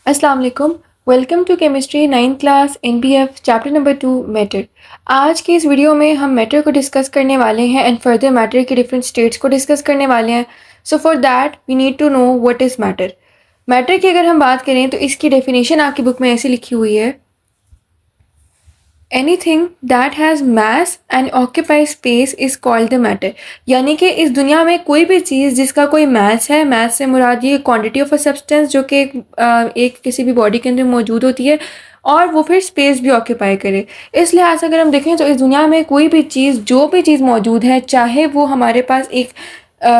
अस्सलाम वालेकुम। Welcome to chemistry 9th class NBF chapter number 2 matter. आज की इस वीडियो में हम मैटर को डिस्कस करने वाले हैं एंड फर्दर मैटर के डिफरेंट स्टेट्स को डिस्कस करने वाले हैं। So for that we need to know what is matter. Matter की अगर हम बात करें तो इसकी डेफिनेशन आपकी बुक में ऐसी लिखी हुई है, anything that has mass and occupy space is called the matter. यानी कि इस दुनिया में कोई भी चीज़ जिसका कोई मास है, मास से मुराद ये क्वांटिटी ऑफ अ सब्सटेंस जो कि एक किसी भी बॉडी के अंदर मौजूद होती है और वो फिर स्पेस भी ऑक्यूपाई करे। इस लिहाज से अगर हम देखें तो इस दुनिया में कोई भी चीज़, जो भी चीज़ मौजूद है, चाहे वो हमारे पास एक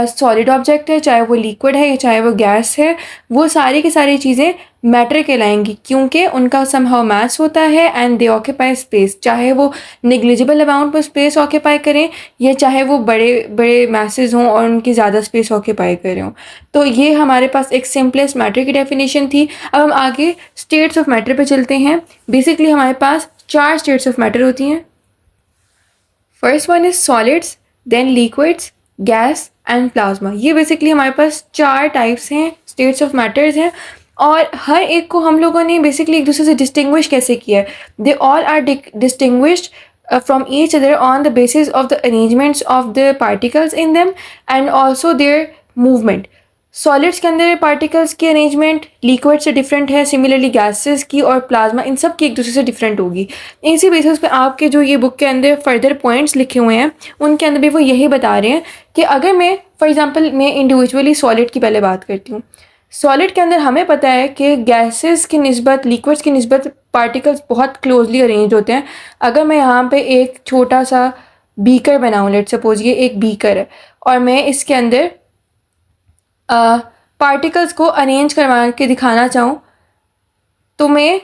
सॉलिड ऑब्जेक्ट है, चाहे वो लिक्विड है या चाहे वो गैस है, वो सारी की सारी चीज़ें मैटर कहलाएंगी क्योंकि उनका समहाउ मास होता है एंड दे ऑक्यूपाई स्पेस। चाहे वो निग्लिजिबल अमाउंट में स्पेस ऑक्यूपाई करें या चाहे वो बड़े बड़े मैसेज हों और उनकी ज़्यादा स्पेस ऑक्यूपाई कर रहे हों। तो ये हमारे पास एक सिंपलेस्ट मैटर की डेफिनेशन थी। अब हम आगे स्टेट्स ऑफ मैटर पे चलते हैं। बेसिकली हमारे पास 4 स्टेट्स ऑफ मैटर होती हैं। First one is solids, then liquids, gas and plasma. ये बेसिकली हमारे पास 4 टाइप्स हैं, स्टेट्स ऑफ मैटर्स हैं और हर एक को हम लोगों ने बेसिकली एक दूसरे से डिस्टिंग्विश कैसे किया है। They all are distinguished from each other on the basis of the arrangements of the particles in them and also their movement. Solids के अंदर पार्टिकल्स की अरेंजमेंट लिक्विड से डिफरेंट है, सिमिलरली गैसेस की और प्लाज्मा इन सब की एक दूसरे से डिफरेंट होगी। इसी बेसिस पे आपके जो ये बुक के अंदर फर्दर पॉइंट्स लिखे हुए हैं उनके अंदर भी वो यही बता रहे हैं कि अगर मैं फॉर एग्जांपल मैं इंडिविजुअली सॉलिड की पहले बात करती हूँ। सॉलिड के अंदर हमें पता है कि गैसेस की निस्बत लिक्विड्स की निस्बत पार्टिकल्स बहुत क्लोजली अरेंज होते हैं। अगर मैं यहाँ पे एक छोटा सा बीकर बनाऊँ, लेट सपोज ये एक बीकर है और मैं इसके अंदर पार्टिकल्स को अरेंज करवा के दिखाना चाहूँ तो मैं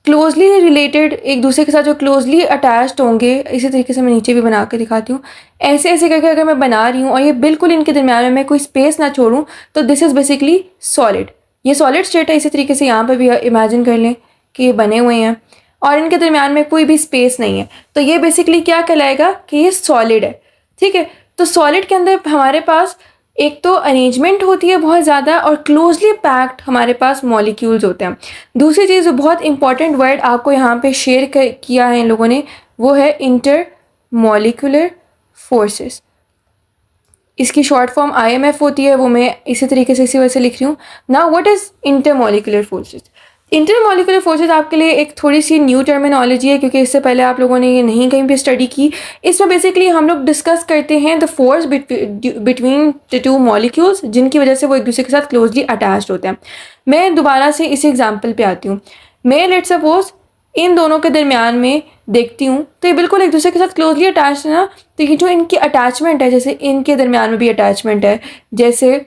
क्लोजली रिलेटेड एक दूसरे के साथ जो क्लोजली अटैच्ड होंगे, इसी तरीके से मैं नीचे भी बना के दिखाती हूँ। ऐसे ऐसे करके अगर मैं बना रही हूँ और ये बिल्कुल इनके दरम्यान में मैं कोई स्पेस ना छोड़ूँ तो दिस इज़ बेसिकली सॉलिड। ये सॉलिड स्टेट है। इसी तरीके से यहाँ पर भी इमेजिन कर लें कि ये बने हुए हैं और इनके दरम्यान में कोई भी स्पेस नहीं है, तो ये बेसिकली क्या कहलाएगा कि ये सॉलिड है। ठीक है, तो सॉलिड के अंदर हमारे पास एक तो अरेंजमेंट होती है बहुत ज़्यादा और क्लोजली पैक्ड हमारे पास मॉलिक्यूल्स होते हैं। दूसरी चीज़ जो बहुत इंपॉर्टेंट वर्ड आपको यहाँ पे शेयर किया है इन लोगों ने वो है इंटर मॉलिक्यूलर फोर्सेस। इसकी शॉर्ट फॉर्म IMF होती है, वो मैं इसी तरीके से इसी वजह से लिख रही हूँ। Now what is inter molecular forces? Inter molecular forces आपके लिए एक थोड़ी सी न्यू टर्मिनोलॉजी है क्योंकि इससे पहले आप लोगों ने ये नहीं कहीं भी स्टडी की। इसमें बेसिकली हम लोग डिस्कस करते हैं the force between the 2 molecules जिनकी वजह से वो एक दूसरे के साथ क्लोजली अटैच्ड होते हैं। मैं दोबारा से इस एग्जाम्पल पे आती हूँ। मैं लेट सपोज इन दोनों के दरमियान में देखती हूँ तो ये बिल्कुल एक दूसरे के साथ क्लोजली अटैच्ड है ना। तो ये जो इनकी अटैचमेंट है, जैसे इनके दरमियान में भी अटैचमेंट है, जैसे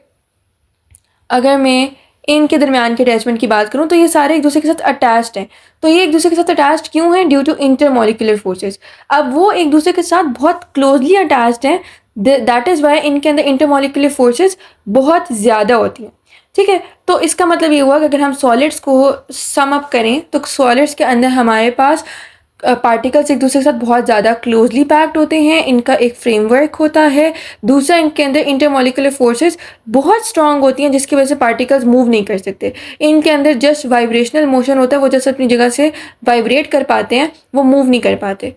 अगर मैं इनके दरमियान के अटैचमेंट की बात करूँ तो ये सारे एक दूसरे के साथ अटैच्ड हैं। तो ये एक दूसरे के साथ अटैच्ड क्यों हैं? Due to intermolecular forces. अब वो एक दूसरे के साथ बहुत क्लोजली अटैच्ड हैं, दैट इज़ वाई इनके अंदर इंटरमॉलिक्यूलर फोर्सेस बहुत ज़्यादा होती हैं। ठीक है, तो इसका मतलब ये हुआ कि अगर हम सॉलिड्स को सम अप करें तो सॉलिड्स के अंदर हमारे पास पार्टिकल्स एक दूसरे के साथ बहुत ज़्यादा क्लोजली पैक्ड होते हैं, इनका एक फ्रेमवर्क होता है। दूसरा, इनके अंदर इंटरमॉलिक्यूलर फोर्सेस बहुत स्ट्रांग होती हैं जिसकी वजह से पार्टिकल्स मूव नहीं कर सकते। इनके अंदर जस्ट वाइब्रेशनल मोशन होता है, वो जस्ट अपनी जगह से वाइब्रेट कर पाते हैं, वो मूव नहीं कर पाते।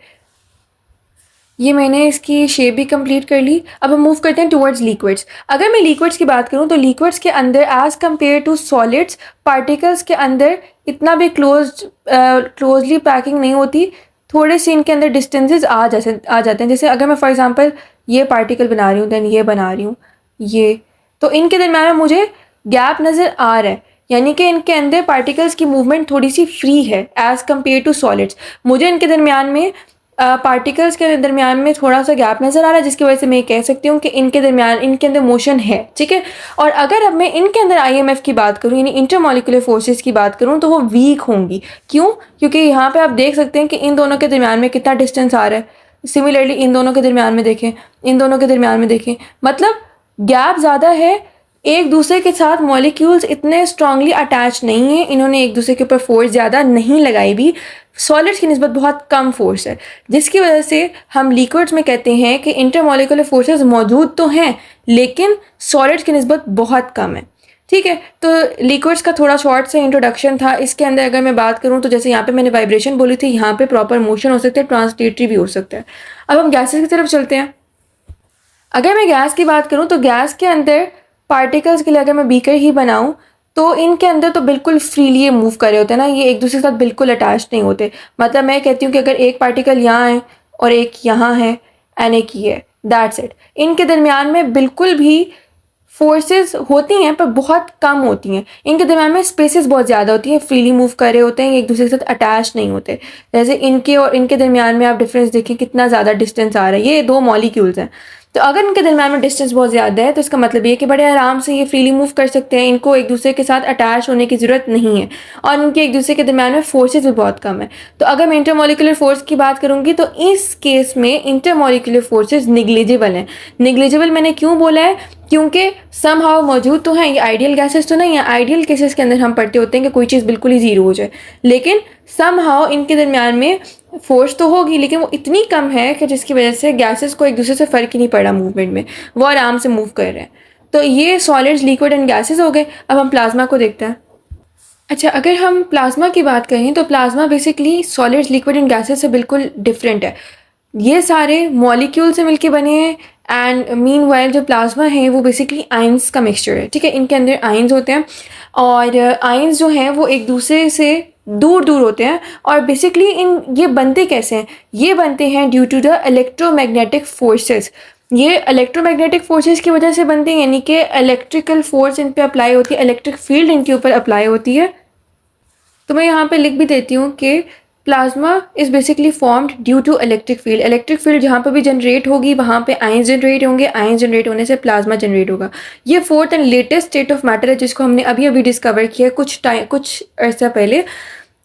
ये मैंने इसकी शेप भी कंप्लीट कर ली। अब हम मूव करते हैं टुवर्ड्स लिक्विड्स। अगर मैं लिक्विड्स की बात करूँ तो लिक्विड्स के अंदर as compare to solids particles के अंदर इतना भी क्लोजली पैकिंग नहीं होती, थोड़े से इनके अंदर डिस्टेंसेस आ जाते हैं। जैसे अगर मैं फॉर एग्जांपल ये पार्टिकल बना रही हूँ, देन ये बना रही हूँ, ये, तो इनके दरम्यान में मुझे गैप नज़र आ रहा है, यानी कि इनके अंदर पार्टिकल्स की मूवमेंट थोड़ी सी फ्री है एज़ कम्पेयर टू सॉलिड्स। मुझे इनके दरमियान में पार्टिकल्स के दरमियान में थोड़ा सा गैप नज़र आ रहा है जिसकी वजह से मैं कह सकती हूँ कि इनके दरमियान इनके अंदर मोशन है। ठीक है, और अगर अब मैं इनके अंदर IMF की बात करूँ यानी इंटरमॉलिक्यूलर फोर्सेस की बात करूँ तो वो वीक होंगी। क्यों? क्योंकि यहाँ पे आप देख सकते हैं कि इन दोनों के दरमियान में कितना डिस्टेंस आ रहा है। सिमिलरली इन दोनों के दरमियान में देखें, इन दोनों के दरमियान में देखें, मतलब गैप ज़्यादा है एक दूसरे के साथ मॉलिक्यूल्स इतने स्ट्रांगली अटैच नहीं हैं, इन्होंने एक दूसरे के ऊपर फोर्स ज़्यादा नहीं लगाई भी, सॉलिड्स की निस्बत बहुत कम फोर्स है, जिसकी वजह से हम लिक्विड्स में कहते हैं कि इंटरमॉलिक्यूलर फोर्सेस मौजूद तो हैं लेकिन सॉलिड्स की निस्बत बहुत कम है। ठीक है, तो लिक्विड्स का थोड़ा शॉर्ट सा इंट्रोडक्शन था। इसके अंदर अगर मैं बात करूं तो जैसे यहाँ पे मैंने वाइब्रेशन बोली थी, यहाँ पे प्रॉपर मोशन हो सकता है, ट्रांसलेटरी भी हो सकता है। अब हम गैसेस की तरफ चलते हैं। अगर मैं गैस की बात करूं तो गैस के अंदर पार्टिकल्स के लिए अगर मैं बीकर ही बनाऊं तो इनके अंदर तो बिल्कुल फ्रीली ये मूव कर रहे होते हैं ना, ये एक दूसरे के साथ बिल्कुल अटैच नहीं होते। मतलब मैं कहती हूँ कि अगर एक पार्टिकल यहाँ है और एक यहाँ है एंड एक ये है, दैट्स इट। इनके दरमियान में बिल्कुल भी फोर्सेस होती हैं पर बहुत कम होती हैं, इनके दरम्यान में स्पेसेस बहुत ज़्यादा होती हैं, फ्रीली मूव कर रहे होते हैं, एक दूसरे के साथ अटैच नहीं होते। जैसे इनके और इनके दरमियान में आप डिफरेंस देखें कितना ज़्यादा डिस्टेंस आ रहा है, ये दो मॉलिक्यूल्स हैं। तो अगर इनके दरमियान में डिस्टेंस बहुत ज़्यादा है तो इसका मतलब ये कि बड़े आराम से ये फ्रीली मूव कर सकते हैं, इनको एक दूसरे के साथ अटैच होने की ज़रूरत नहीं है, और इनके एक दूसरे के दरमियान में फोर्सेस भी बहुत कम है। तो अगर मैं इंटरमॉलिक्यूलर फोर्स की बात करूँगी तो इस केस में इंटरमॉलिक्यूलर फोर्सेस निग्लिजिबल हैं। निग्लिजिबल मैंने क्यों बोला है? क्योंकि सम हाउ मौजूद तो हैं, ये आइडियल गैसेस तो नहीं है। आइडियल केसेस के अंदर हम पढ़ते होते हैं कि कोई चीज़ बिल्कुल ही ज़ीरो हो जाए, लेकिन सम हाउ इनके दरमियान में फोर्स तो होगी लेकिन वो इतनी कम है कि जिसकी वजह से गैसेस को एक दूसरे से फ़र्क ही नहीं पड़ा मूवमेंट में, वो आराम से मूव कर रहे हैं। तो ये सॉलिड्स, लिक्विड एंड गैसेस हो गए। अब हम प्लाज्मा को देखते हैं। अच्छा, अगर हम प्लाज्मा की बात करें तो plasma basically solids, liquid and gases से बिल्कुल डिफरेंट है। ये सारे मॉलिक्यूल से मिलके बने हैं एंड मीनवाइल जो प्लाज्मा है वो बेसिकली आयंस का मिक्सचर है। ठीक है, इनके अंदर आयंस होते हैं और आयंस जो हैं वो एक दूसरे से दूर दूर होते हैं। और बेसिकली ये बनते कैसे हैं? ये बनते हैं due to the electromagnetic forces. ये इलेक्ट्रोमैग्नेटिक फोर्सेस की वजह से बनते हैं, यानी कि इलेक्ट्रिकल फोर्स इन पे अप्लाई होती है, इलेक्ट्रिक फील्ड इनके ऊपर अप्लाई होती है। तो मैं यहाँ पे लिख भी देती हूँ कि plasma is basically formed due to electric field. Electric field जहाँ पर भी जनरेट होगी वहाँ पे आयंस जनरेट होंगे, आयंस जनरेट होने से प्लाज्मा जनरेट होगा। ये fourth and latest state of matter है जिसको हमने अभी अभी डिस्कवर किया कुछ अर्सा पहले।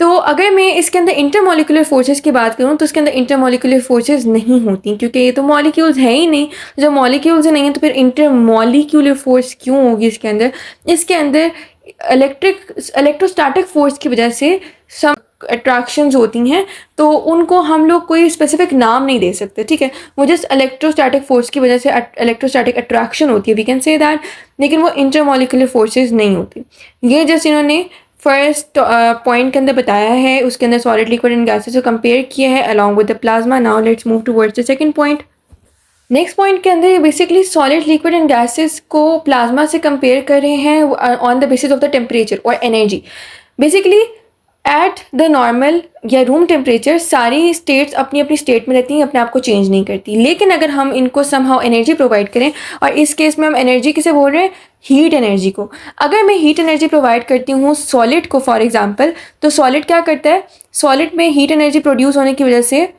तो अगर मैं इसके अंदर इंटरमॉलिक्यूलर फोर्सेस की बात करूँ तो इसके अंदर इंटरमॉलिक्यूलर फोर्सेस नहीं होती, क्योंकि ये तो मॉलिक्यूल्स हैं ही नहीं। जब मॉलिक्यूल्स नहीं हैं तो फिर इंटरमॉलिक्यूलर फोर्स क्यों होगी इसके अंदर? इसके अंदर इलेक्ट्रोस्टैटिक फोर्स की वजह से सम अट्रैक्शंस होती हैं, तो उनको हम लोग कोई स्पेसिफिक नाम नहीं दे सकते। ठीक है, वो जस्ट इलेक्ट्रोस्टैटिक फोर्स की वजह से इलेक्ट्रोस्टैटिक अट्रैक्शन होती है, वी कैन से दैट, लेकिन वो इंटरमॉलिक्यूलर फोर्सेस नहीं होती। ये जस्ट इन्होंने फर्स्ट पॉइंट के अंदर बताया है, उसके अंदर सॉलिड, लिक्विड एंड गैसेस को कंपेयर किया है along with the plasma. Now let's move towards the second point. Next point के अंदर ये basically solid, liquid and gases को प्लाज्मा से कंपेयर कर रहे हैं on the basis of the temperature और energy. Basically at the normal या रूम टेम्परेचर सारी स्टेट्स अपनी अपनी स्टेट में रहती हैं, अपने आप को चेंज नहीं करती। लेकिन अगर हम इनको समहाउ एनर्जी प्रोवाइड करें, और इस केस में हम एनर्जी किसे बोल रहे हैं? हीट एनर्जी को। अगर मैं हीट एनर्जी प्रोवाइड करती हूँ सॉलिड को फॉर एग्जांपल, तो सॉलिड क्या करता है? सॉलिड में हीट एनर्जी प्रोड्यूस होने की वजह से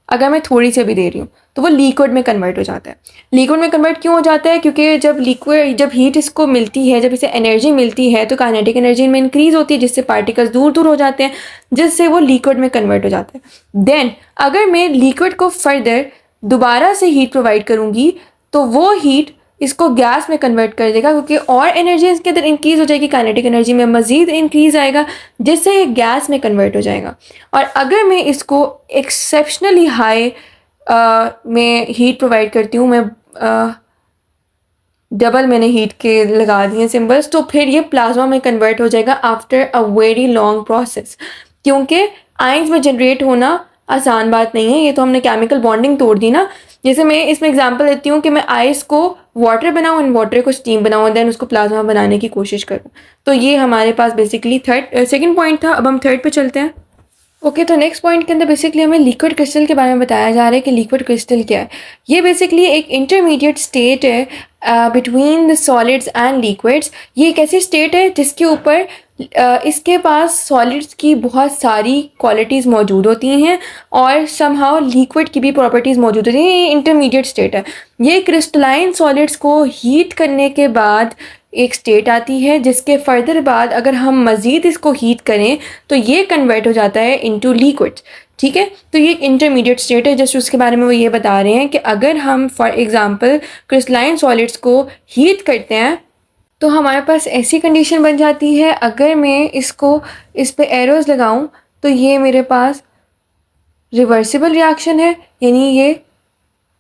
अगर मैं थोड़ी सी भी दे रही हूँ तो वो लिक्विड में कन्वर्ट हो जाता है। लिक्विड में कन्वर्ट क्यों हो जाता है? क्योंकि जब हीट इसको मिलती है, जब इसे एनर्जी मिलती है तो काइनेटिक एनर्जी में इंक्रीज होती है, जिससे पार्टिकल्स दूर दूर हो जाते हैं, जिससे वो लिक्विड में कन्वर्ट हो जाता है। देन अगर मैं लिक्विड को फर्दर दोबारा से हीट प्रोवाइड करूँगी तो वो हीट इसको गैस में कन्वर्ट कर देगा, क्योंकि और एनर्जी इसके अंदर इंक्रीज़ हो जाएगी, काइनेटिक एनर्जी में मज़ीद इंक्रीज़ आएगा, जिससे ये गैस में कन्वर्ट हो जाएगा। और अगर मैं इसको एक्सेप्शनली हाई में हीट प्रोवाइड करती हूँ, मैं डबल मैंने हीट के लगा दिए सिंबल्स, तो फिर ये प्लाज्मा में कन्वर्ट हो जाएगा after a very long process. क्योंकि आयंस में जनरेट होना आसान बात नहीं है, ये तो हमने केमिकल बॉन्डिंग तोड़ दी ना। जैसे मैं इसमें एग्जांपल देती हूँ कि मैं आइस को वाटर बनाऊँ एंड वाटर को स्टीम बनाऊँ, देन उसको प्लाज्मा बनाने की कोशिश करूँ। तो ये हमारे पास बेसिकली सेकंड पॉइंट था। अब हम थर्ड पे चलते हैं। ओके, तो नेक्स्ट पॉइंट के अंदर बेसिकली हमें लिक्विड क्रिस्टल के बारे में बताया जा रहा है कि लिक्विड क्रिस्टल क्या है। ये बेसिकली एक इंटरमीडिएट स्टेट है between the solids and liquids. ये एक ऐसी स्टेट है जिसके ऊपर इसके पास सॉलिड्स की बहुत सारी क्वालिटीज़ मौजूद होती हैं और समहाउ लिक्विड की भी प्रॉपर्टीज़ मौजूद होती हैं। ये इंटरमीडिएट स्टेट है। ये क्रिस्टलाइन सॉलिड्स को हीट करने के बाद एक स्टेट आती है, जिसके फर्दर बाद अगर हम मज़ीद इसको हीट करें तो ये कन्वर्ट हो जाता है इनटू लिक्विड्स। ठीक है, तो ये एक इंटरमीडिएट स्टेट है। जस्ट उसके बारे में वो ये बता रहे हैं कि अगर हम फॉर एग्जांपल क्रिस्टलाइन सॉलिड्स को हीट करते हैं तो हमारे पास ऐसी कंडीशन बन जाती है, अगर मैं इस पे एरोज़ लगाऊं तो ये मेरे पास रिवर्सिबल रिएक्शन है, यानी ये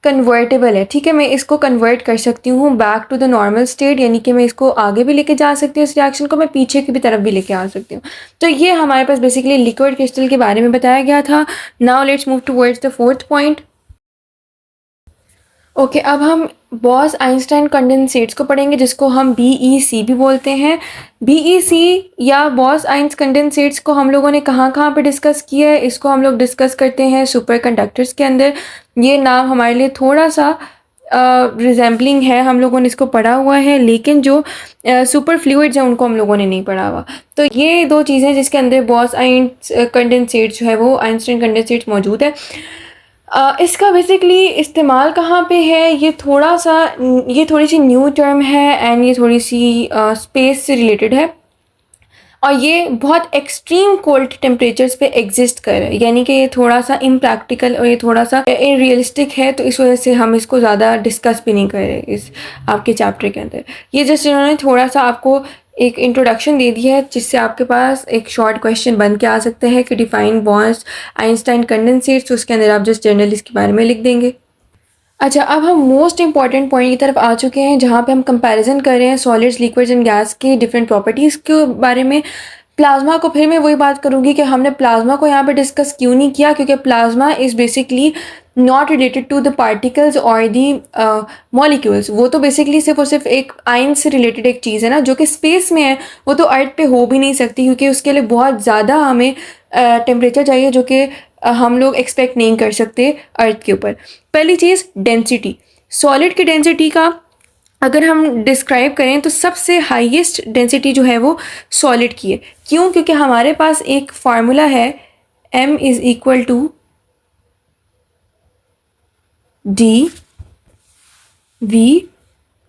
कन्वर्टेबल है। ठीक है, मैं इसको कन्वर्ट कर सकती हूँ back to the normal state, यानी कि मैं इसको आगे भी लेके जा सकती हूँ, इस रिएक्शन को मैं पीछे की भी तरफ भी लेके आ सकती हूँ। तो ये हमारे पास बेसिकली लिक्विड क्रिस्टल के बारे में बताया गया था। Now let's move towards the fourth point. Okay, अब हम बॉस आइंस्टाइन कंडेंसेट्स को पढ़ेंगे, जिसको हम BEC भी बोलते हैं। BEC या बॉस आइंस कंडेंसेट्स को हम लोगों ने कहाँ कहाँ पे डिस्कस किया है? इसको हम लोग डिस्कस करते हैं सुपर कंडक्टर्स के अंदर। ये नाम हमारे लिए थोड़ा सा रिजेंबलिंग है, हम लोगों ने इसको पढ़ा हुआ है, लेकिन जो सुपर फ्लूइड्स हैं उनको हम लोगों ने नहीं पढ़ा हुआ। तो ये दो चीज़ें जिसके अंदर बॉस आइंस कंडेंसेट्स जो है वो आइंस्टाइन कंडेंसेट्स मौजूद है। इसका बेसिकली इस्तेमाल कहाँ पे है? ये थोड़ी सी न्यू टर्म है एंड ये थोड़ी सी स्पेस से रिलेटेड है, और ये बहुत एक्सट्रीम कोल्ड टेम्परेचर्स पे एग्जिस्ट कर रहा है, यानी कि ये थोड़ा सा इम्प्रैक्टिकल और ये थोड़ा सा इनरियलिस्टिक है, तो इस वजह से हम इसको ज़्यादा डिस्कस भी नहीं कर रहे इस आपके चैप्टर के अंदर। ये जस्ट इन्होंने थोड़ा सा आपको एक इंट्रोडक्शन दे दी है, जिससे आपके पास एक शॉर्ट क्वेश्चन बन के आ सकता है कि डिफाइन बॉस आइंस्टाइन कंडेंसेट्स, तो उसके अंदर आप जस्ट जनरली इसके बारे में लिख देंगे। अच्छा, अब हम मोस्ट इंपॉर्टेंट पॉइंट की तरफ आ चुके हैं, जहाँ पे हम कंपैरिजन कर रहे हैं सॉलिड्स, लिक्विड्स एंड गैस के डिफरेंट प्रॉपर्टीज़ के बारे में। प्लाज्मा को फिर मैं वही बात करूँगी कि हमने प्लाज्मा को यहाँ पे डिस्कस क्यों नहीं किया, क्योंकि plasma is basically not related to the particles और दी मॉलिक्यूल्स। वो तो बेसिकली सिर्फ और सिर्फ एक आयन से रिलेटेड एक चीज़ है ना, जो कि स्पेस में है, वो तो अर्थ पे हो भी नहीं सकती, क्योंकि उसके लिए बहुत ज़्यादा हमें टेम्परेचर चाहिए, जो कि हम लोग एक्सपेक्ट नहीं कर सकते अर्थ के ऊपर। पहली चीज़ डेंसिटी, सॉलिड की डेंसिटी का अगर हम डिस्क्राइब करें तो सबसे हाईएस्ट डेंसिटी जो है वो सॉलिड की है। क्यों? क्योंकि हमारे पास एक फार्मूला है m is equal to D V,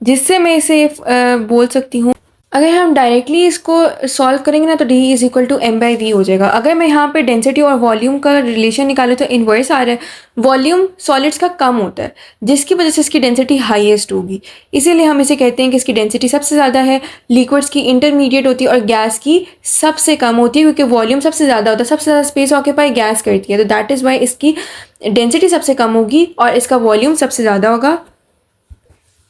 जिससे मैं इसे बोल सकती हूँ, अगर हम डायरेक्टली इसको सॉल्व करेंगे ना तो D is equal to m/v हो जाएगा। अगर मैं यहाँ पे डेंसिटी और वॉल्यूम का रिलेशन निकालूँ तो इन्वर्स आ रहा है, वॉल्यूम सॉलिड्स का कम होता है, जिसकी वजह से इसकी डेंसिटी हाईएस्ट होगी। इसीलिए हम इसे कहते हैं कि इसकी डेंसिटी सबसे ज़्यादा है। लिक्विड्स की इंटरमीडिएट होती है और गैस की सबसे कम होती है, क्योंकि वॉल्यूम सबसे ज़्यादा होता है, सबसे ज़्यादा स्पेस ऑक्यूपाई गैस करती है, तो दैट इज़ वाई इसकी डेंसिटी सबसे कम होगी और इसका वॉल्यूम सबसे ज़्यादा होगा।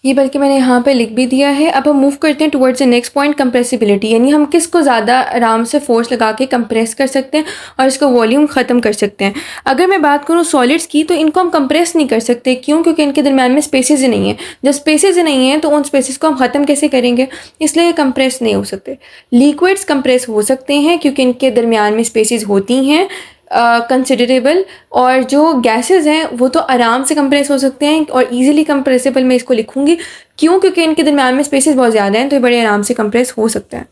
ये बल्कि मैंने यहाँ पे लिख भी दिया है। अब हम मूव करते हैं towards the next point, compressibility, यानी हम किसको ज़्यादा आराम से फोर्स लगा के कंप्रेस कर सकते हैं और इसका वॉल्यूम ख़त्म कर सकते हैं। अगर मैं बात करूँ सॉलिड्स की, तो इनको हम कंप्रेस नहीं कर सकते। क्यों? क्योंकि इनके दरम्यान में स्पेसेस ही नहीं है। जब स्पेसेस ही नहीं है तो उन स्पेसेस को हम ख़त्म कैसे करेंगे? इसलिए ये कंप्रेस नहीं हो सकते। लिक्विड्स कंप्रेस हो सकते हैं क्योंकि इनके दरम्यान में स्पेसेस होती हैं कंसिडरेबल, और जो गैसेस हैं वो तो आराम से कंप्रेस हो सकते हैं और इजीली कंप्रेसिबल मैं इसको लिखूंगी। क्यों? क्योंकि इनके दरम्यान में स्पेसेस बहुत ज़्यादा हैं, तो ये बड़े आराम से कंप्रेस हो सकता है।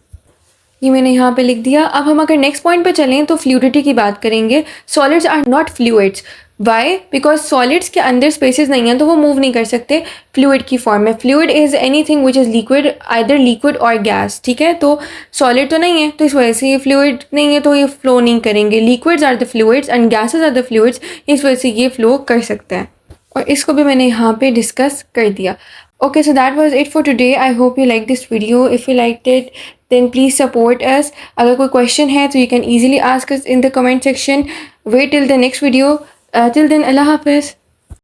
ये मैंने यहाँ पे लिख दिया। अब हम अगर नेक्स्ट पॉइंट पे चलें तो फ्लूइडिटी की बात करेंगे। Solids are not fluids. Why? Because solids के अंदर स्पेसेस नहीं हैं, तो वो मूव नहीं कर सकते फ्लूइड की फॉर्म में। Fluid is anything which is liquid, either liquid और गैस। ठीक है, तो सॉलिड तो नहीं है, तो इस वजह से ये फ्लूइड नहीं है, तो ये फ्लो नहीं करेंगे। Liquids are the fluids and gases are the fluids, इस वजह से ये फ्लो कर सकते हैं, और इसको भी मैंने यहाँ पे डिस्कस कर दिया। Okay, so that was it for today. I hope you liked this video. If you liked it, then please support us. अगर कोई question है तो you can easily ask us in the comment section. Wait till the next video. Till then, Allah Hafiz.